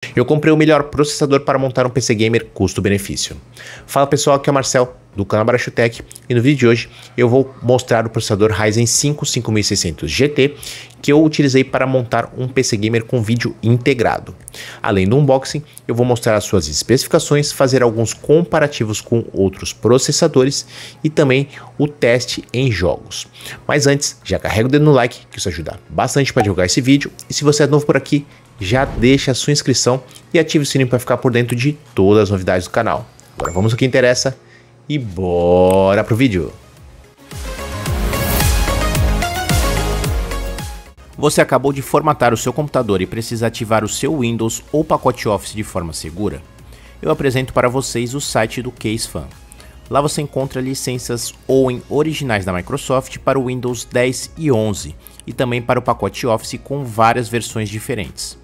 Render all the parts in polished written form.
Eu comprei o melhor processador para montar um PC Gamer custo-benefício. Fala pessoal, aqui é o Marcel do canal Barachutech e no vídeo de hoje eu vou mostrar o processador Ryzen 5 5600 GT que eu utilizei para montar um PC Gamer com vídeo integrado. Além do unboxing, eu vou mostrar as suas especificações, fazer alguns comparativos com outros processadores e também o teste em jogos. Mas antes, já carrega o dedo no like, que isso ajuda bastante para divulgar esse vídeo, e se você é novo por aqui, já deixa a sua inscrição e ative o sininho para ficar por dentro de todas as novidades do canal. Agora vamos ao que interessa e bora pro vídeo! Você acabou de formatar o seu computador e precisa ativar o seu Windows ou pacote Office de forma segura? Eu apresento para vocês o site do CaseFan. Lá você encontra licenças OWIN originais da Microsoft para o Windows 10 e 11 e também para o pacote Office com várias versões diferentes.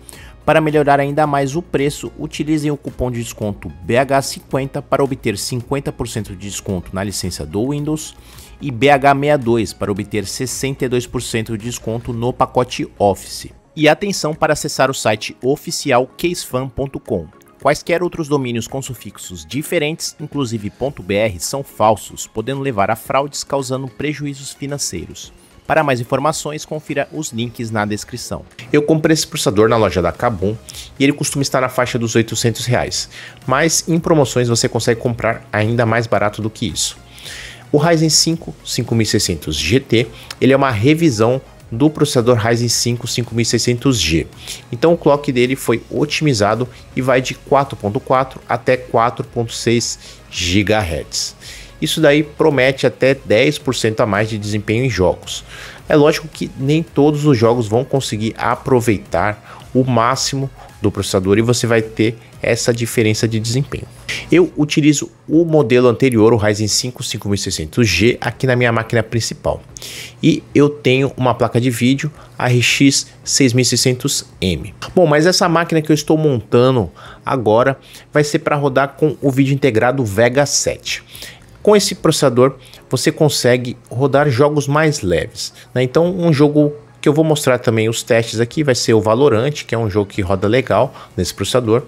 Para melhorar ainda mais o preço, utilizem o cupom de desconto BH50 para obter 50% de desconto na licença do Windows e BH62 para obter 62% de desconto no pacote Office. E atenção para acessar o site oficial casefan.com. Quaisquer outros domínios com sufixos diferentes, inclusive .br, são falsos, podendo levar a fraudes causando prejuízos financeiros. Para mais informações, confira os links na descrição. Eu comprei esse processador na loja da Kabum e ele costuma estar na faixa dos R$800, mas em promoções você consegue comprar ainda mais barato do que isso. O Ryzen 5 5600 GT, ele é uma revisão do processador Ryzen 5 5600G. Então o clock dele foi otimizado e vai de 4.4 até 4.6 GHz. Isso daí promete até 10% a mais de desempenho em jogos. É lógico que nem todos os jogos vão conseguir aproveitar o máximo do processador e você vai ter essa diferença de desempenho. Eu utilizo o modelo anterior, o Ryzen 5 5600G, aqui na minha máquina principal. E eu tenho uma placa de vídeo RX 6600M. Bom, mas essa máquina que eu estou montando agora vai ser para rodar com o vídeo integrado Vega 7. Com esse processador você consegue rodar jogos mais leves, né? Então um jogo que eu vou mostrar também os testes aqui vai ser o Valorant, que é um jogo que roda legal nesse processador.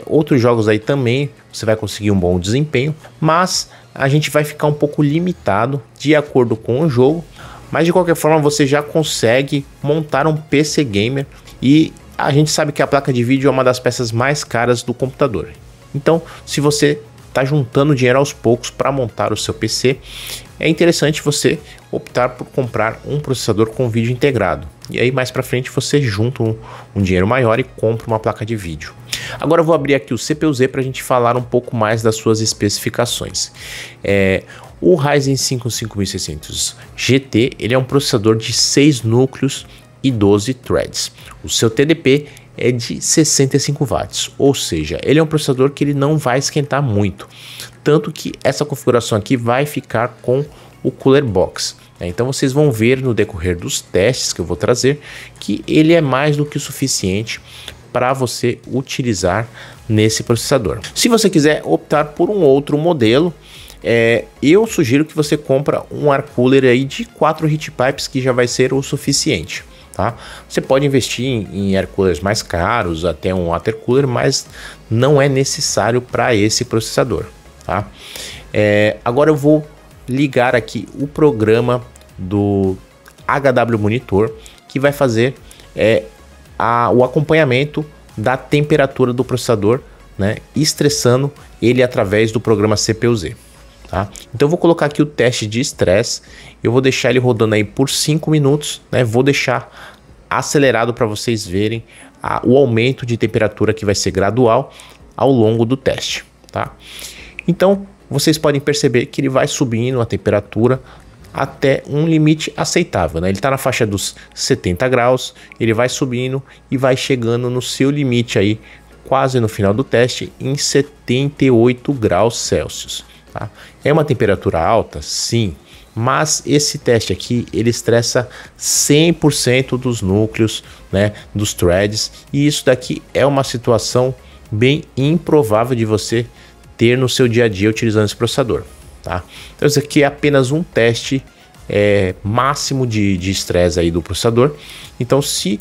Outros jogos aí também você vai conseguir um bom desempenho, mas a gente vai ficar um pouco limitado de acordo com o jogo. Mas de qualquer forma você já consegue montar um PC Gamer e a gente sabe que a placa de vídeo é uma das peças mais caras do computador. Então se você está juntando dinheiro aos poucos para montar o seu PC, é interessante você optar por comprar um processador com vídeo integrado. E aí mais para frente você junta um dinheiro maior e compra uma placa de vídeo. Agora eu vou abrir aqui o CPU-Z para a gente falar um pouco mais das suas especificações. O Ryzen 5 5600 GT ele é um processador de 6 núcleos e 12 threads. O seu TDP é de 65 watts, ou seja, ele é um processador que ele não vai esquentar muito, tanto que essa configuração aqui vai ficar com o Cooler Box, né? Então vocês vão ver no decorrer dos testes que eu vou trazer que ele é mais do que o suficiente para você utilizar nesse processador. Se você quiser optar por um outro modelo, eu sugiro que você compre um air cooler aí de 4 heat pipes, que já vai ser o suficiente. Tá? Você pode investir em air coolers mais caros, até um water cooler, mas não é necessário para esse processador. Tá? Agora eu vou ligar aqui o programa do HW Monitor, que vai fazer o acompanhamento da temperatura do processador, né, estressando ele através do programa CPU-Z. Tá? Então eu vou colocar aqui o teste de estresse, eu vou deixar ele rodando aí por 5 minutos, né? Vou deixar acelerado para vocês verem o aumento de temperatura que vai ser gradual ao longo do teste. Tá? Então vocês podem perceber que ele vai subindo a temperatura até um limite aceitável, né? Ele está na faixa dos 70 graus, ele vai subindo e vai chegando no seu limite aí, quase no final do teste, em 78 graus Celsius. Tá? É uma temperatura alta? Sim, mas esse teste aqui ele estressa 100% dos núcleos, né, dos threads, e isso daqui é uma situação bem improvável de você ter no seu dia a dia utilizando esse processador. Tá? Então isso aqui é apenas um teste máximo de estresse aí do processador. Então se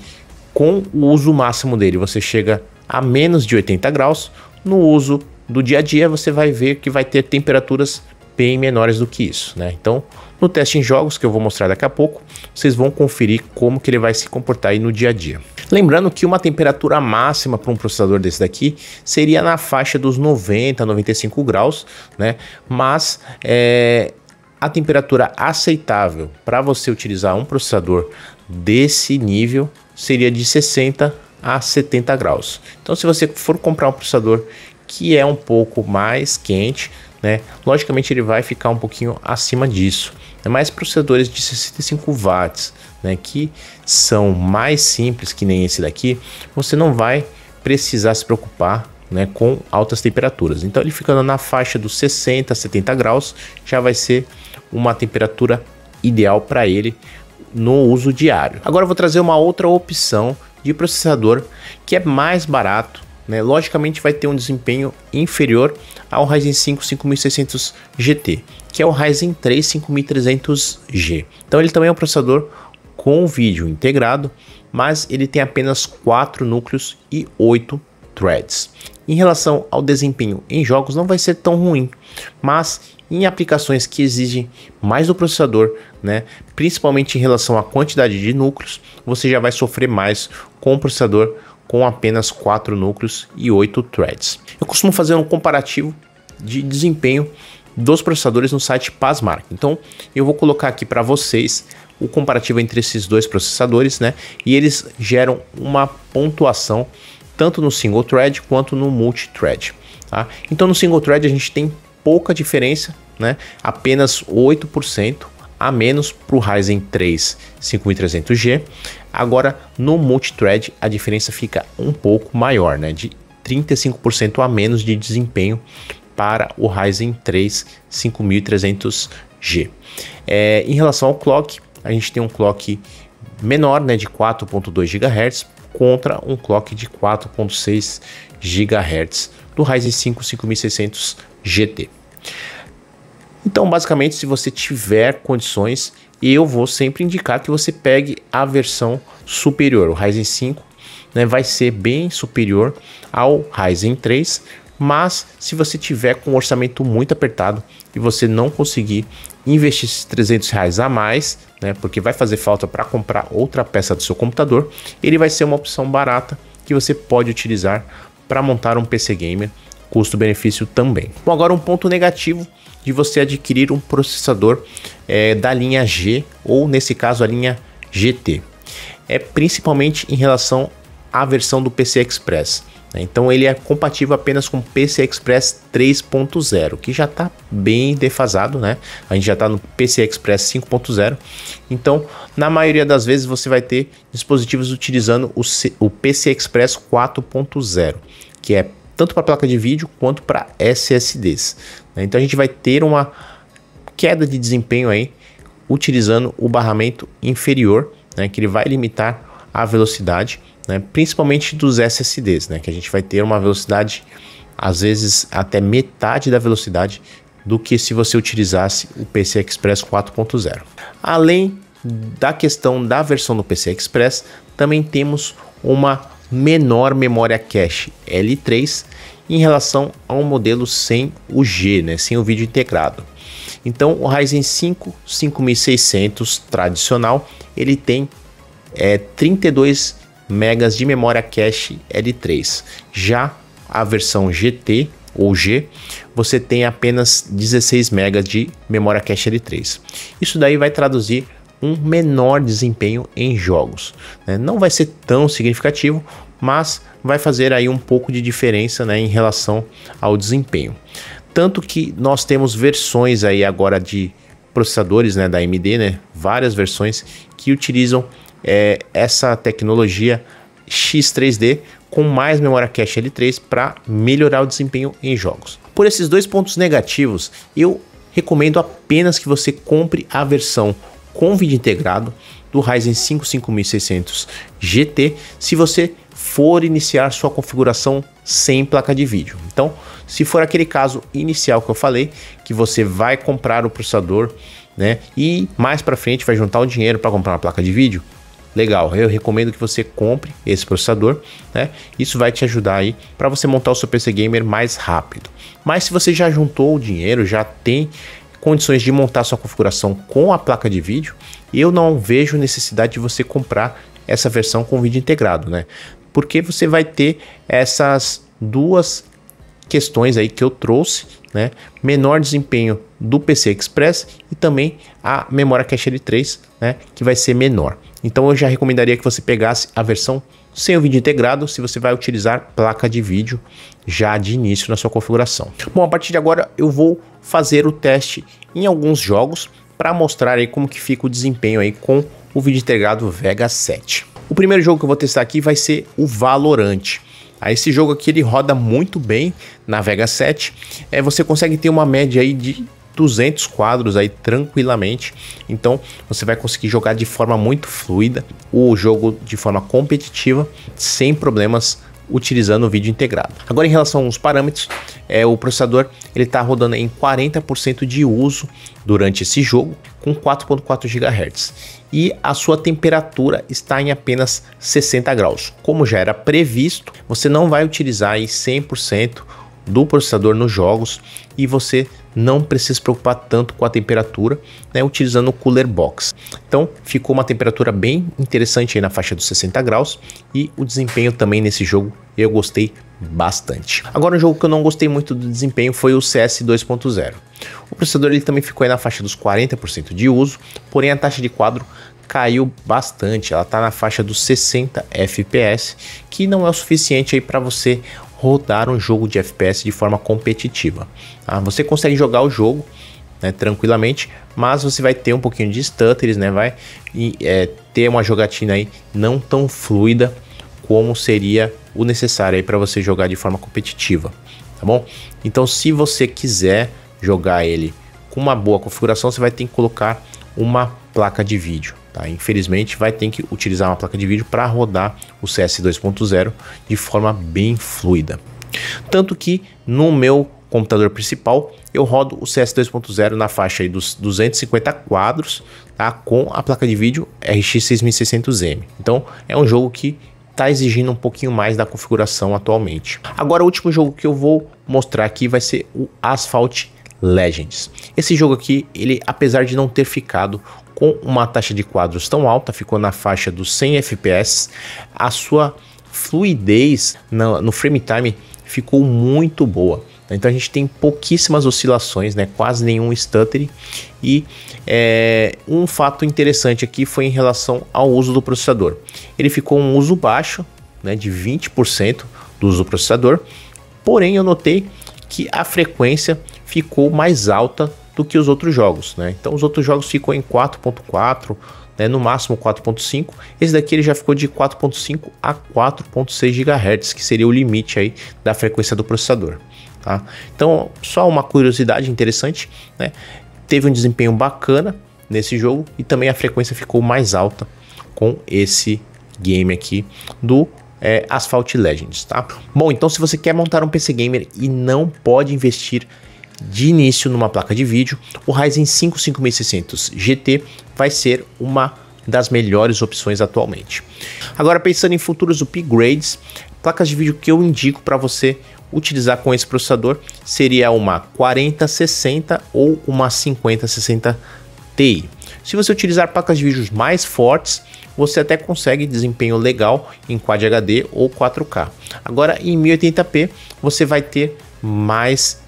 com o uso máximo dele você chega a menos de 80 graus, no uso do dia a dia você vai ver que vai ter temperaturas bem menores do que isso, né? Então, no teste em jogos, que eu vou mostrar daqui a pouco, vocês vão conferir como que ele vai se comportar aí no dia a dia. Lembrando que uma temperatura máxima para um processador desse daqui seria na faixa dos 90 95 graus, né? Mas a temperatura aceitável para você utilizar um processador desse nível seria de 60 a 70 graus. Então, se você for comprar um processador que é um pouco mais quente, né, logicamente ele vai ficar um pouquinho acima disso. Mas processadores de 65 watts, né, que são mais simples que nem esse daqui, você não vai precisar se preocupar, né, com altas temperaturas. Então ele ficando na faixa dos 60 a 70 graus já vai ser uma temperatura ideal para ele no uso diário. Agora eu vou trazer uma outra opção de processador que é mais barato, né? Logicamente vai ter um desempenho inferior ao Ryzen 5 5600 GT, que é o Ryzen 3 5300G. Então ele também é um processador com vídeo integrado, mas ele tem apenas 4 núcleos e 8 threads. Em relação ao desempenho em jogos não vai ser tão ruim, mas em aplicações que exigem mais do processador, né, principalmente em relação à quantidade de núcleos, você já vai sofrer mais com o processador com apenas 4 núcleos e 8 threads. Eu costumo fazer um comparativo de desempenho dos processadores no site Pasmark. Então eu vou colocar aqui para vocês o comparativo entre esses dois processadores, né? E eles geram uma pontuação tanto no single thread quanto no multi-thread, tá? Então no single thread a gente tem pouca diferença, né? Apenas 8% a menos para o Ryzen 3 5300G. Agora no multithread a diferença fica um pouco maior, né? De 35% a menos de desempenho para o Ryzen 3 5300G. Em relação ao clock, a gente tem um clock menor, né, de 4.2 GHz contra um clock de 4.6 GHz do Ryzen 5 5600 GT. Então, basicamente, se você tiver condições, eu vou sempre indicar que você pegue a versão superior. O Ryzen 5, né, vai ser bem superior ao Ryzen 3, mas se você tiver com um orçamento muito apertado e você não conseguir investir esses R$300 a mais, né, porque vai fazer falta para comprar outra peça do seu computador, ele vai ser uma opção barata que você pode utilizar para montar um PC Gamer, custo-benefício também. Bom, agora um ponto negativo de você adquirir um processador da linha G, ou nesse caso a linha GT, principalmente em relação à versão do PCI Express, né? Então ele é compatível apenas com PCI Express 3.0, que já está bem defasado, né? A gente já está no PCI Express 5.0, então na maioria das vezes você vai ter dispositivos utilizando o PCI Express 4.0, que é tanto para placa de vídeo quanto para SSDs, né? Então a gente vai ter uma queda de desempenho aí utilizando o barramento inferior, né, que ele vai limitar a velocidade, né, principalmente dos SSDs, né, que a gente vai ter uma velocidade às vezes até metade da velocidade do que se você utilizasse o PCI Express 4.0. Além da questão da versão do PCI Express, também temos uma menor memória cache L3 em relação ao modelo sem o G, né, sem o vídeo integrado. Então o Ryzen 5 5600 tradicional, ele tem 32 MB de memória cache L3. Já a versão GT ou G, você tem apenas 16 MB de memória cache L3. Isso daí vai traduzir um menor desempenho em jogos, né? Não vai ser tão significativo, mas vai fazer aí um pouco de diferença, né, em relação ao desempenho. Tanto que nós temos versões aí agora de processadores, né, da AMD, né, várias versões que utilizam essa tecnologia X3D com mais memória cache L3 para melhorar o desempenho em jogos. Por esses dois pontos negativos, eu recomendo apenas que você compre a versão com vídeo integrado do Ryzen 5 5600 GT se você for iniciar sua configuração sem placa de vídeo. Então, se for aquele caso inicial que eu falei, que você vai comprar o processador, né, e mais para frente vai juntar o dinheiro para comprar uma placa de vídeo, legal. Eu recomendo que você compre esse processador, né? Isso vai te ajudar aí para você montar o seu PC gamer mais rápido. Mas se você já juntou o dinheiro, já tem condições de montar sua configuração com a placa de vídeo, eu não vejo necessidade de você comprar essa versão com vídeo integrado, né? Porque você vai ter essas duas questões aí que eu trouxe, né? Menor desempenho do PC Express e também a memória cache L3, né? Que vai ser menor. Então eu já recomendaria que você pegasse a versão sem o vídeo integrado, se você vai utilizar placa de vídeo já de início na sua configuração. Bom, a partir de agora eu vou fazer o teste em alguns jogos para mostrar aí como que fica o desempenho aí com o vídeo integrado Vega 7. O primeiro jogo que eu vou testar aqui vai ser o Valorant. Esse jogo aqui ele roda muito bem na Vega 7. Você consegue ter uma média aí de 200 quadros aí tranquilamente. Então você vai conseguir jogar de forma muito fluida o jogo de forma competitiva, sem problemas, utilizando o vídeo integrado. Agora, em relação aos parâmetros, o processador ele está rodando em 40% de uso durante esse jogo, com 4.4 GHz, e a sua temperatura está em apenas 60 graus. Como já era previsto, você não vai utilizar aí 100% do processador nos jogos e você não precisa se preocupar tanto com a temperatura, né, utilizando o Cooler Box. Então ficou uma temperatura bem interessante aí na faixa dos 60 graus e o desempenho também nesse jogo eu gostei bastante. Agora, um jogo que eu não gostei muito do desempenho foi o CS 2.0. O processador ele também ficou aí na faixa dos 40% de uso, porém a taxa de quadro caiu bastante, ela está na faixa dos 60 FPS, que não é o suficiente aí para você rodar um jogo de FPS de forma competitiva. Você consegue jogar o jogo, né, tranquilamente, mas você vai ter um pouquinho de stutters, né, vai ter uma jogatina aí não tão fluida como seria o necessário aí para você jogar de forma competitiva, tá bom? Então, se você quiser jogar ele com uma boa configuração, você vai ter que colocar uma placa de vídeo, tá? Infelizmente vai ter que utilizar uma placa de vídeo para rodar o CS 2.0 de forma bem fluida. Tanto que no meu computador principal eu rodo o CS 2.0 na faixa aí dos 250 quadros, tá? Com a placa de vídeo RX 6600M. Então é um jogo que está exigindo um pouquinho mais da configuração atualmente. Agora, o último jogo que eu vou mostrar aqui vai ser o Asphalt Legends. Esse jogo aqui, ele, apesar de não ter ficado com uma taxa de quadros tão alta, ficou na faixa dos 100 FPS, a sua fluidez no frame time ficou muito boa. Então a gente tem pouquíssimas oscilações, né? Quase nenhum stutter. E um fato interessante aqui foi em relação ao uso do processador. Ele ficou um uso baixo, né, de 20% do uso do processador. Porém, eu notei que a frequência ficou mais alta do que os outros jogos, né? Então os outros jogos ficou em 4.4, né, no máximo 4.5. Esse daqui ele já ficou de 4.5 a 4.6 GHz, que seria o limite aí da frequência do processador. Tá? Então, só uma curiosidade interessante, né? Teve um desempenho bacana nesse jogo e também a frequência ficou mais alta com esse game aqui do Asphalt Legends, tá? Bom, então se você quer montar um PC Gamer e não pode investir de início numa placa de vídeo, o Ryzen 5 5600 GT vai ser uma das melhores opções atualmente. Agora, pensando em futuros upgrades, placas de vídeo que eu indico para você utilizar com esse processador seria uma 4060 ou uma 5060 Ti. Se você utilizar placas de vídeos mais fortes, você até consegue desempenho legal em Quad HD ou 4K. Agora, em 1080p você vai ter mais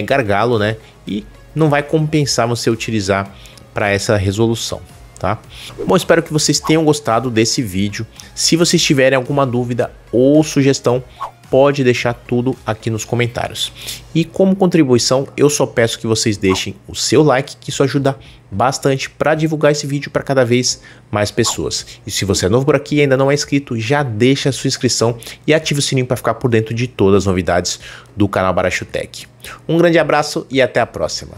gargalo, né? E não vai compensar você utilizar para essa resolução, tá? Bom, espero que vocês tenham gostado desse vídeo. Se vocês tiverem alguma dúvida ou sugestão, pode deixar tudo aqui nos comentários. E como contribuição, eu só peço que vocês deixem o seu like, que isso ajuda bastante para divulgar esse vídeo para cada vez mais pessoas. E se você é novo por aqui e ainda não é inscrito, já deixa a sua inscrição e ative o sininho para ficar por dentro de todas as novidades do canal Baracho Tech. Um grande abraço e até a próxima.